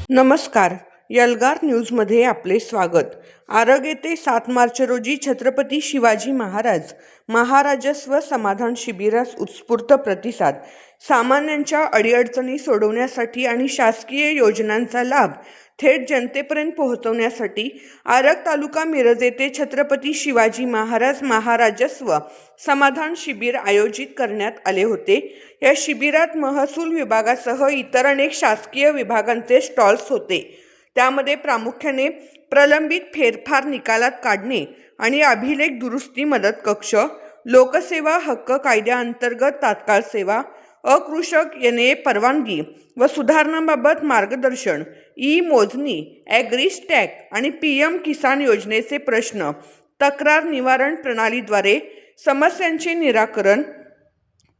नमस्कार. यलगार न्यूजमध्ये आपले स्वागत. आरग येथे 7 मार्च रोजी छत्रपती शिवाजी महाराज महाराजस्व समाधान शिबिरास उत्स्फूर्त प्रतिसाद. सामान्यांच्या अडीअडचणी सोडवण्यासाठी आणि शासकीय योजनांचा लाभ थेट जनतेपर्यंत पोहोचवण्यासाठी आरग तालुका मिरज येथे छत्रपती शिवाजी महाराज महाराजस्व समाधान शिबिर आयोजित करण्यात आले होते. या शिबिरात महसूल विभागासह इतर अनेक शासकीय विभागांचे स्टॉल्स होते. त्यामध्ये प्रामुख्याने प्रलंबित फेरफार निकालात काढणे आणि अभिलेख दुरुस्ती मदत कक्ष, लोकसेवा हक्क कायद्याअंतर्गत तात्काळ सेवा, अकृषक येणे परवानगी व सुधारणांबाबत मार्गदर्शन, मोजणी, ॲग्रिस्टॅग आणि PM किसान योजनेचे प्रश्न, तक्रार निवारण प्रणालीद्वारे समस्यांचे निराकरण,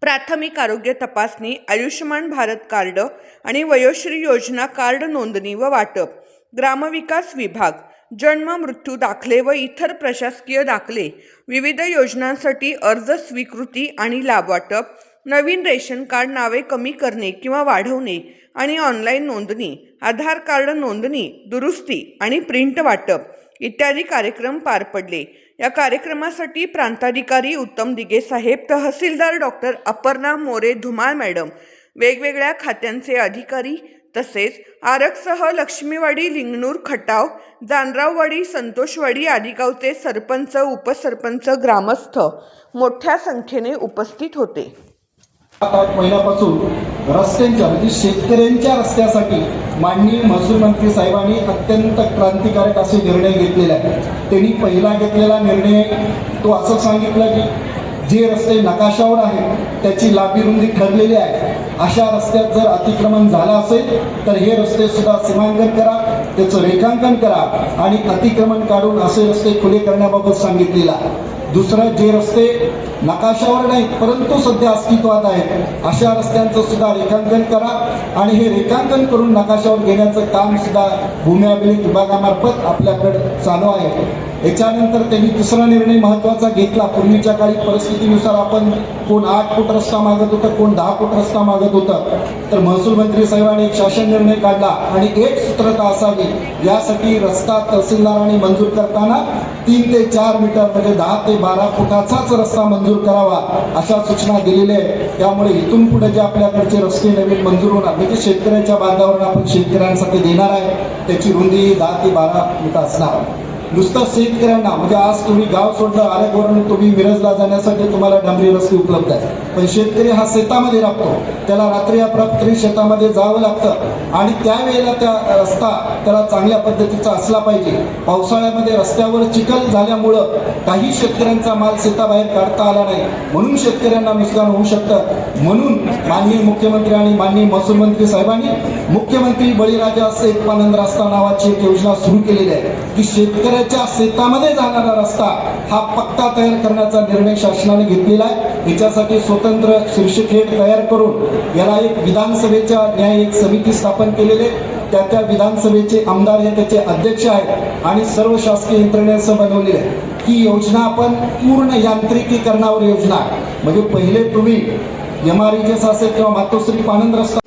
प्राथमिक आरोग्य तपासणी, आयुष्यमान भारत कार्ड आणि वयोश्री योजना कार्ड नोंदणी व वाटप, ग्रामविकास विभाग, जन्म मृत्यू दाखले व इतर प्रशासकीय दाखले, विविध योजनांसाठी अर्ज स्वीकृती आणि लाभ वाटप, नवीन रेशन कार्ड नावे कमी करणे किंवा वाढवणे आणि ऑनलाईन नोंदणी, आधार कार्ड नोंदणी, दुरुस्ती आणि प्रिंट वाटप इत्यादी कार्यक्रम पार पडले. या कार्यक्रमासाठी प्रांताधिकारी उत्तम दिघे साहेब, तहसीलदार डॉक्टर अपर्णा मोरे धुमाळ मॅडम, वेगवेगळ्या खात्यांचे अधिकारी तसेच आरगसह लक्ष्मीवाडी, लिंगणूर, खटाव, जानराववाडी, संतोषवाडी आदी गावचे सरपंच, उपसरपंच, ग्रामस्थ मोठ्या संख्येने उपस्थित होते. 7-8 महिन्यापासून रस्त्यांच्या म्हणजे शेतकऱ्यांच्या रस्त्यासाठी माननीय महसूल मंत्री साहेबांनी अत्यंत क्रांतिकारक असे निर्णय घेतलेले आहेत. त्यांनी पहिला घेतलेला निर्णय तो असं सांगितलं की जे रस्ते नकाशावर आहेत त्याची लांबी रुंदी ठरलेली आहे. अशा रस्त्यात जर अतिक्रमण झालं असेल तर हे रस्ते सुद्धा सीमांकन करा, त्याचं रेखांकन करा आणि अतिक्रमण काढून असे रस्ते खुले करण्याबाबत सांगितलेलं आहे. दुसरं, जे रस्ते नकाशावर नाहीत परंतु सध्या अस्तित्वात आहेत अशा रस्त्यांचं सुद्धा रेखांकन करा आणि हे रेखांकन करून नकाशावर घेण्याचं काम सुद्धा भूमी अभिलेख विभागामार्फत आपल्याकडे चालू आहे. याच्यानंतर त्यांनी तिसरा निर्णय महत्त्वाचा घेतला. पूर्वीच्या काळी परिस्थितीनुसार आपण कोण 8 फूट रस्ता मागत होतं, कोण 10 फूट रस्ता मागत होतं. तर महसूल मंत्री साहेबांनी एक शासन निर्णय काढला आणि एक सूत्रता असावी यासाठी रस्ता तहसीलदारांनी मंजूर करताना 3 ते 4 मीटर म्हणजे 10 ते 12 फुटाचाच रस्ता मंजूर करावा अशा सूचना दिलेल्या आहेत. त्यामुळे इथून पुढे जे आपल्याकडचे रस्ते नवीन मंजूर होणार म्हणजे शेतकऱ्यांच्या बांधावर आपण शेतकऱ्यांसाठी देणार आहे त्याची रुंदी 10 ते 12 फूट असणार. नुसतं शेतकऱ्यांना म्हणजे आज तुम्ही गाव सोडलं, आरगवरून तुम्ही मिरजला जाण्यासाठी तुम्हाला डांबरी रस्ते उपलब्ध आहे, पण शेतकरी हा शेतामध्ये राहतो, त्याला रात्री अपरात्री शेतामध्ये जावं लागतं आणि त्यावेळेला त्या रस्ता त्याला चांगल्या पद्धतीचा असला पाहिजे. पावसाळ्यामध्ये रस्त्यावर चिखल झाल्यामुळं काही शेतकऱ्यांचा माल शेताबाहेर काढता आला नाही, म्हणून शेतकऱ्यांना नुकसान होऊ शकतं. म्हणून माननीय मुख्यमंत्री आणि माननीय महसूल मंत्री साहेबांनी मुख्यमंत्री बळीराजा शेतपानंद रस्ता नावाची एक योजना सुरू केलेली आहे की शेतकऱ्यांच्या शेतामध्ये जाणारा रस्ता हा पक्का तयार करण्याचा निर्णय शासनाने घेतलेला आहे. याच्यासाठी स्वतंत्र शीर्षकहेड तयार करून याला एक विधानसभेच्या न्याय एक समिती स्थापन केलेली आहे. त्या विधानसभेचे आमदार हे त्याचे अध्यक्ष आहेत आणि सर्व शासकीय यंत्रणेसह बनवलेले आहे. ही योजना आपण पूर्ण यांत्रिकीकरणावर योजना म्हणजे पहिले तुम्ही MREGS असेल किंवा मातोश्री पानंद रस्ता